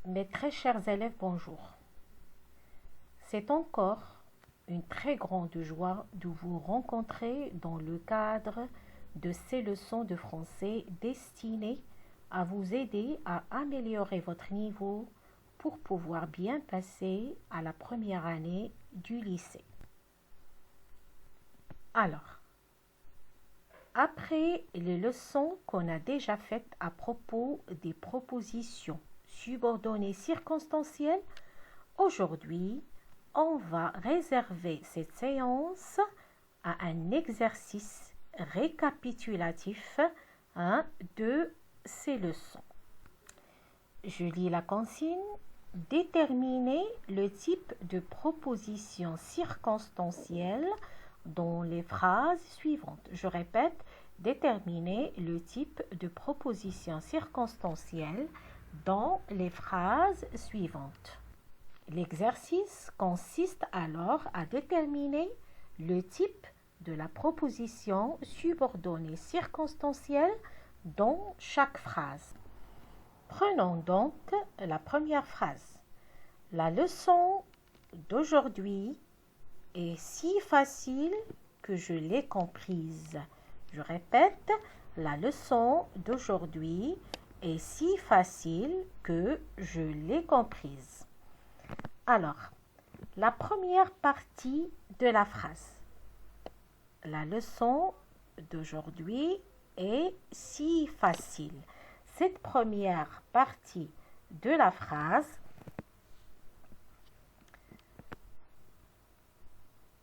Mes très chers élèves, bonjour. C'est encore une très grande joie de vous rencontrer dans le cadre de ces leçons de français destinées à vous aider à améliorer votre niveau pour pouvoir bien passer à la première année du lycée. Alors, après les leçons qu'on a déjà faites à propos des propositions subordonnées circonstancielles, aujourd'hui, on va réserver cette séance à un exercice récapitulatif de ces leçons. Je lis la consigne. Déterminer le type de proposition circonstancielle dans les phrases suivantes. Je répète, déterminer le type de proposition circonstancielle dans les phrases suivantes. L'exercice consiste alors à déterminer le type de la proposition subordonnée circonstancielle dans chaque phrase. Prenons donc la première phrase. La leçon d'aujourd'hui est si facile que je l'ai comprise. Je répète, la leçon d'aujourd'hui est si facile que je l'ai comprise. Alors, la première partie de la phrase. La leçon d'aujourd'hui est si facile. Cette première partie de la phrase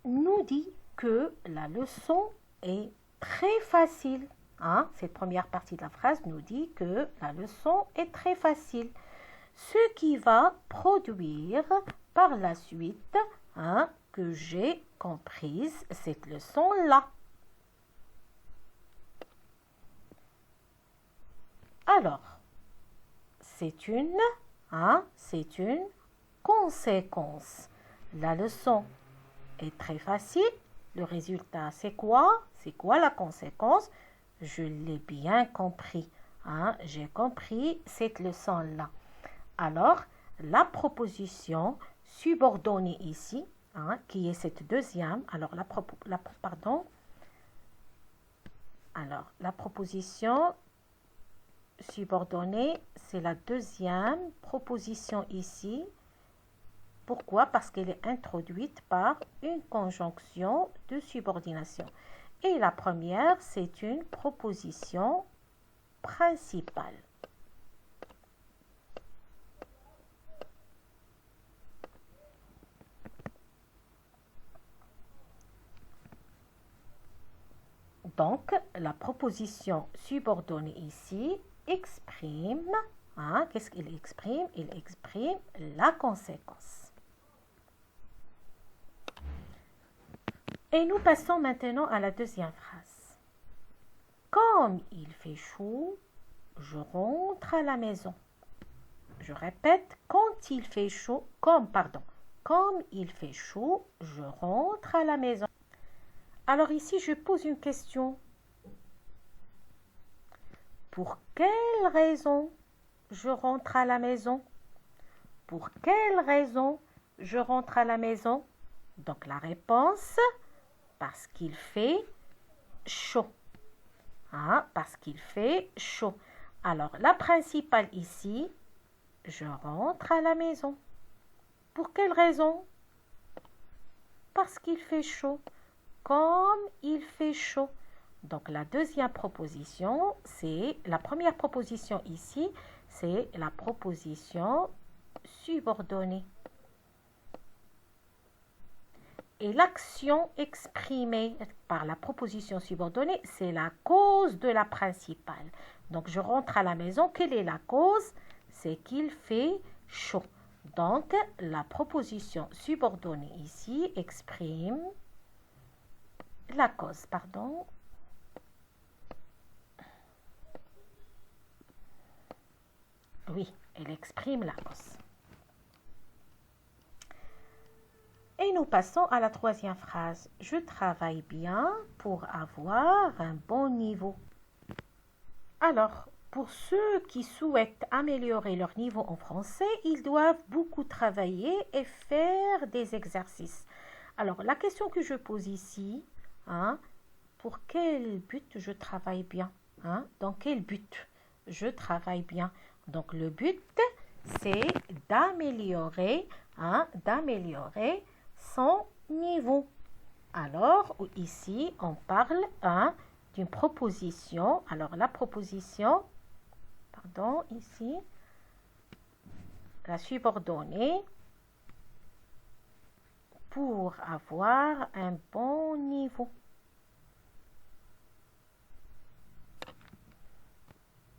nous dit que la leçon est très facile. Cette première partie de la phrase nous dit que la leçon est très facile. Ce qui va produire par la suite que j'ai comprise cette leçon-là. Alors, c'est une conséquence. La leçon est très facile. Le résultat, c'est quoi? C'est quoi la conséquence? Je l'ai bien compris. J'ai compris cette leçon-là. Alors, la proposition subordonnée ici, qui est cette deuxième, la proposition subordonnée, c'est la deuxième proposition ici. Pourquoi? Parce qu'elle est introduite par une conjonction de subordination. Et la première, c'est une proposition principale. Donc, la proposition subordonnée ici exprime, qu'est-ce qu'il exprime? Il exprime la conséquence. Et nous passons maintenant à la deuxième phrase. Comme il fait chaud, je rentre à la maison. Je répète, quand il fait chaud, comme il fait chaud, je rentre à la maison. Alors ici, je pose une question. Pour quelle raison je rentre à la maison? Pour quelle raison je rentre à la maison? Donc la réponse, parce qu'il fait chaud. Parce qu'il fait chaud. Alors la principale ici, je rentre à la maison. Pour quelle raison? Parce qu'il fait chaud. Comme il fait chaud. Donc la deuxième proposition, c'est la première proposition ici, c'est la proposition subordonnée. Et l'action exprimée par la proposition subordonnée, c'est la cause de la principale. Donc je rentre à la maison, quelle est la cause? C'est qu'il fait chaud. Donc la proposition subordonnée ici exprime la cause, Oui, elle exprime la cause. Et nous passons à la troisième phrase. Je travaille bien pour avoir un bon niveau. Alors, pour ceux qui souhaitent améliorer leur niveau en français, ils doivent beaucoup travailler et faire des exercices. Alors, la question que je pose ici, hein, pour quel but je travaille bien? Hein? Dans quel but je travaille bien? Donc, le but, c'est d'améliorer, hein, d'améliorer son niveau. Alors, ici, on parle hein, d'une proposition. Alors, la proposition, pardon, ici, la subordonnée pour avoir un bon niveau.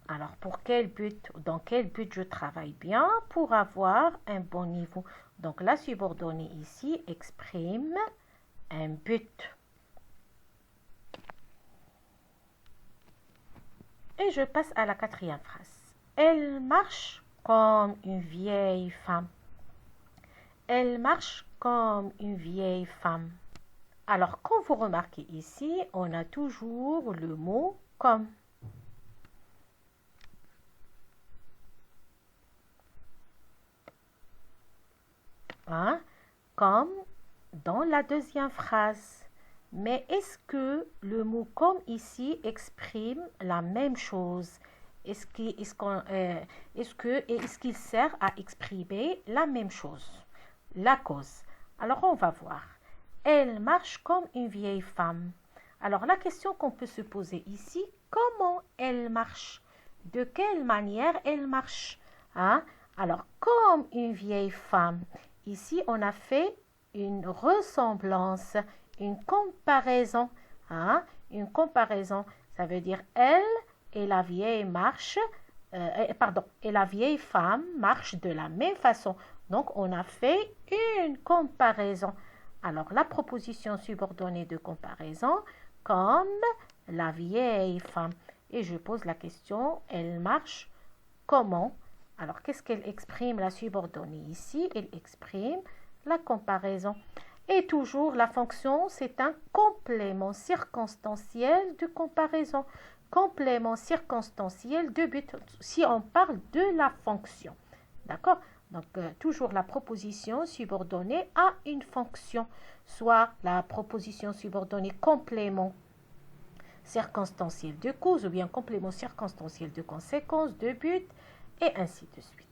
Alors, pour quel but, dans quel but je travaille bien pour avoir un bon niveau? Donc, la subordonnée ici exprime un but. Et je passe à la quatrième phrase. Elle marche comme une vieille femme. Elle marche comme une vieille femme. Alors, quand vous remarquez ici, on a toujours le mot comme. Hein? Comme dans la deuxième phrase. Mais est-ce que le mot comme ici exprime la même chose? Est-ce qu'il sert à exprimer la même chose? La cause. Alors on va voir. Elle marche comme une vieille femme. Alors la question qu'on peut se poser ici, comment elle marche? De quelle manière elle marche? Hein? Alors comme une vieille femme. Ici, on a fait une ressemblance, une comparaison. Hein? Une comparaison, ça veut dire elle et la vieille et la vieille femme marchent de la même façon. Donc, on a fait une comparaison. Alors, la proposition subordonnée de comparaison, comme la vieille femme. Et je pose la question, elle marche comment? Alors, qu'est-ce qu'elle exprime, la subordonnée ici? Elle exprime la comparaison. Et toujours, la fonction, c'est un complément circonstanciel de comparaison. Complément circonstanciel de but, si on parle de la fonction. D'accord? Donc, toujours la proposition subordonnée à une fonction. Soit la proposition subordonnée complément circonstanciel de cause ou bien complément circonstanciel de conséquence, de but, et ainsi de suite.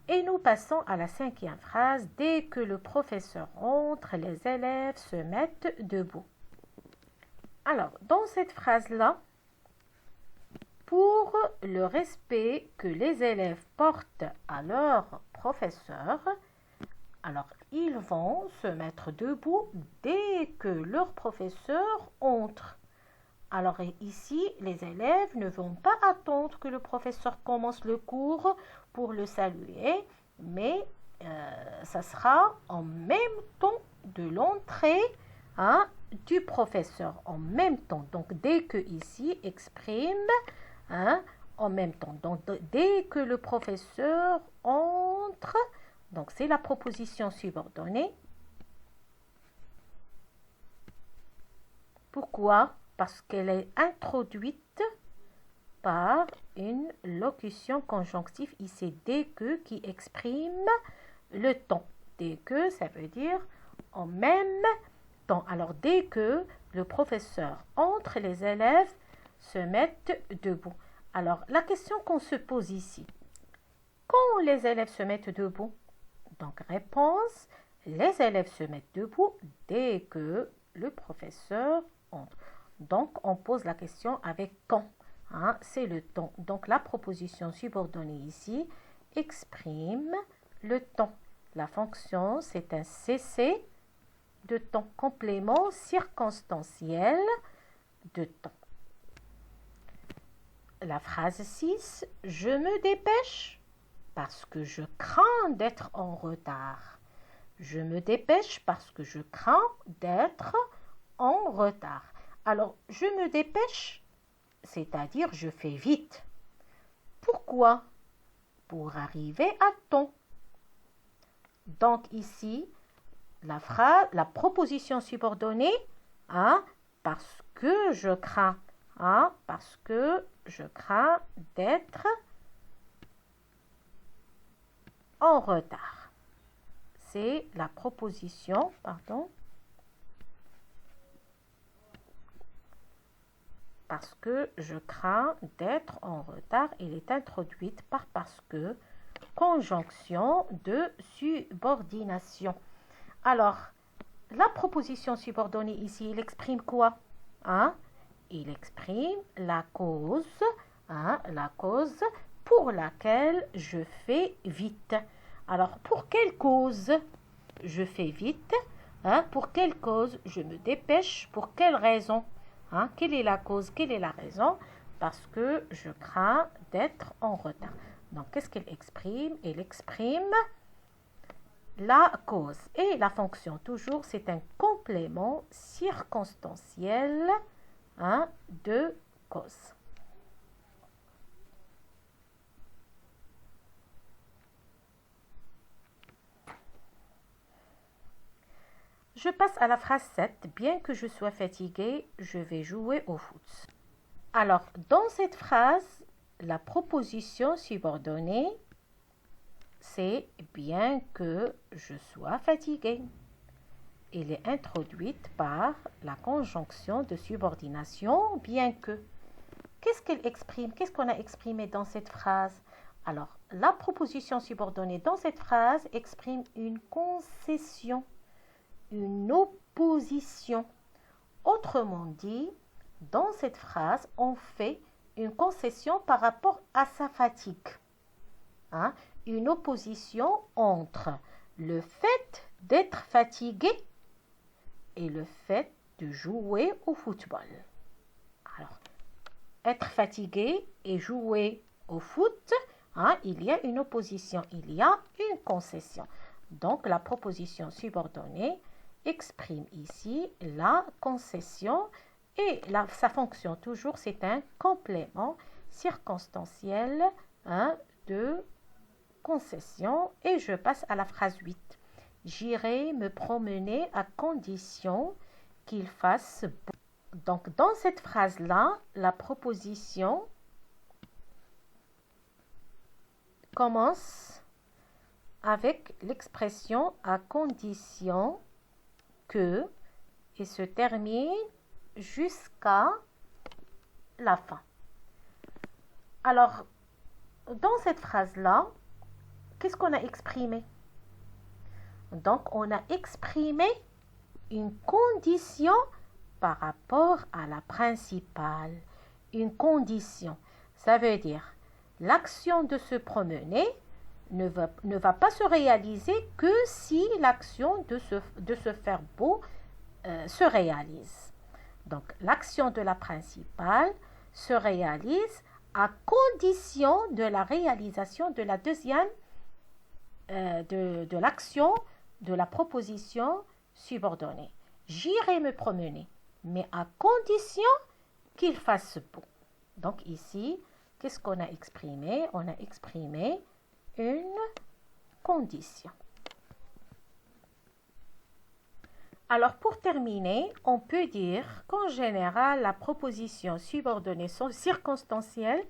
Et nous passons à la cinquième phrase. Dès que le professeur entre, les élèves se mettent debout. Alors, dans cette phrase-là, pour le respect que les élèves portent à leur professeur, alors ils vont se mettre debout dès que leur professeur entre. Alors ici, les élèves ne vont pas attendre que le professeur commence le cours pour le saluer, mais ça sera en même temps de l'entrée hein, du professeur, en même temps. Donc, dès que ici exprime hein, en même temps. Donc, dès que le professeur entre, donc c'est la proposition subordonnée. Pourquoi? Parce qu'elle est introduite par une locution conjonctive ici, dès que, qui exprime le temps. Dès que, ça veut dire en même temps. Alors, dès que le professeur entre, les élèves se mettent debout. Alors, la question qu'on se pose ici, quand les élèves se mettent debout? Donc, réponse, les élèves se mettent debout dès que le professeur entre. Donc, on pose la question avec quand. Hein, c'est le temps. Donc, la proposition subordonnée ici exprime le temps. La fonction, c'est un CC de temps, complément circonstanciel de temps. La phrase 6, je me dépêche parce que je crains d'être en retard. Je me dépêche parce que je crains d'être en retard. Alors, je me dépêche, c'est-à-dire je fais vite. Pourquoi? Pour arriver à temps. Donc ici, la proposition subordonnée, hein, parce que je crains, hein, parce que je crains d'être en retard. C'est la proposition, pardon, parce que je crains d'être en retard. Elle est introduite par parce que, conjonction de subordination. Alors, la proposition subordonnée ici, il exprime quoi? Hein? Il exprime la cause, la cause pour laquelle je fais vite. Alors, pour quelle cause je fais vite? Pour quelle cause je me dépêche? Pour quelle raison? Quelle est la cause? Quelle est la raison? Parce que je crains d'être en retard. Donc, qu'est-ce qu'elle exprime? Elle exprime la cause. Et la fonction, toujours, c'est un complément circonstanciel de cause. Je passe à la phrase 7. Bien que je sois fatigué, je vais jouer au foot. Alors, dans cette phrase, la proposition subordonnée, c'est bien que je sois fatigué. Elle est introduite par la conjonction de subordination, bien que. Qu'est-ce qu'elle exprime? Qu'est-ce qu'on a exprimé dans cette phrase? Alors, la proposition subordonnée dans cette phrase exprime une concession, une opposition. Autrement dit, dans cette phrase, on fait une concession par rapport à sa fatigue. Une opposition entre le fait d'être fatigué et le fait de jouer au football. Alors, être fatigué et jouer au foot, il y a une opposition, il y a une concession. Donc, la proposition subordonnée exprime ici la concession et sa fonction, toujours, c'est un complément circonstanciel de concession. Et je passe à la phrase 8. J'irai me promener à condition qu'il fasse beau. Donc, dans cette phrase-là, la proposition commence avec l'expression à condition que et se termine jusqu'à la fin. Alors, dans cette phrase-là, qu'est-ce qu'on a exprimé? Donc, on a exprimé une condition par rapport à la principale. Une condition, ça veut dire l'action de se promener ne va pas se réaliser que si l'action de se faire beau se réalise. Donc, l'action de la principale se réalise à condition de la réalisation de la deuxième, de l'action de la proposition subordonnée. J'irai me promener, mais à condition qu'il fasse beau. Donc ici, qu'est-ce qu'on a exprimé? On a exprimé une condition. Alors, pour terminer, on peut dire qu'en général, la proposition subordonnée circonstancielle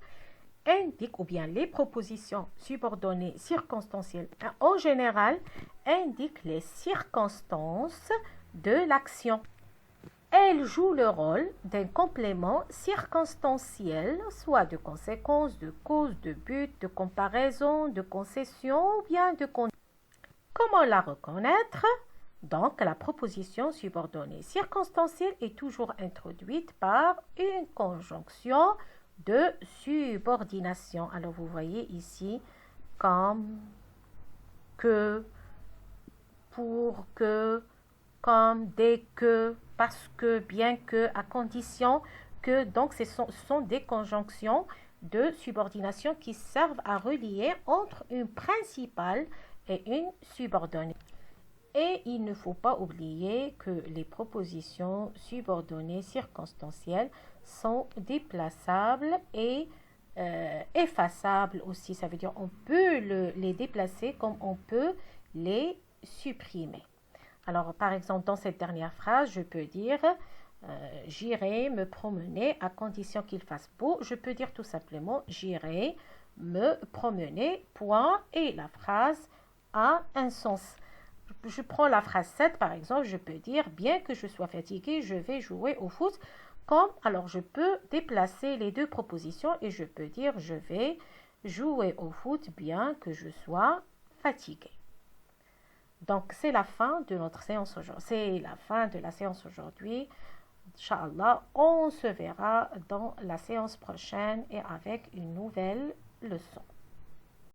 indique, ou bien les propositions subordonnées circonstancielles, en général, indiquent les circonstances de l'action. Elles jouent le rôle d'un complément circonstanciel, soit de conséquence, de cause, de but, de comparaison, de concession ou bien de condition. Comment la reconnaître? Donc, la proposition subordonnée circonstancielle est toujours introduite par une conjonction de subordination. Alors, vous voyez ici comme, que, pour que, comme, dès que, parce que, bien que, à condition que. Donc, ce sont des conjonctions de subordination qui servent à relier entre une principale et une subordonnée. Et il ne faut pas oublier que les propositions subordonnées circonstancielles sont déplaçables et effaçables aussi. Ça veut dire on peut les déplacer comme on peut les supprimer. Alors, par exemple, dans cette dernière phrase, je peux dire J'irai me promener à condition qu'il fasse beau. Je peux dire tout simplement j'irai me promener, point, et la phrase a un sens. Je prends la phrase 7 par exemple, je peux dire bien que je sois fatigué, je vais jouer au foot. Comme, alors je peux déplacer les deux propositions et je peux dire je vais jouer au foot bien que je sois fatigué. Donc c'est la fin de notre séance aujourd'hui. C'est la fin de la séance aujourd'hui. Inch'Allah, on se verra dans la séance prochaine et avec une nouvelle leçon.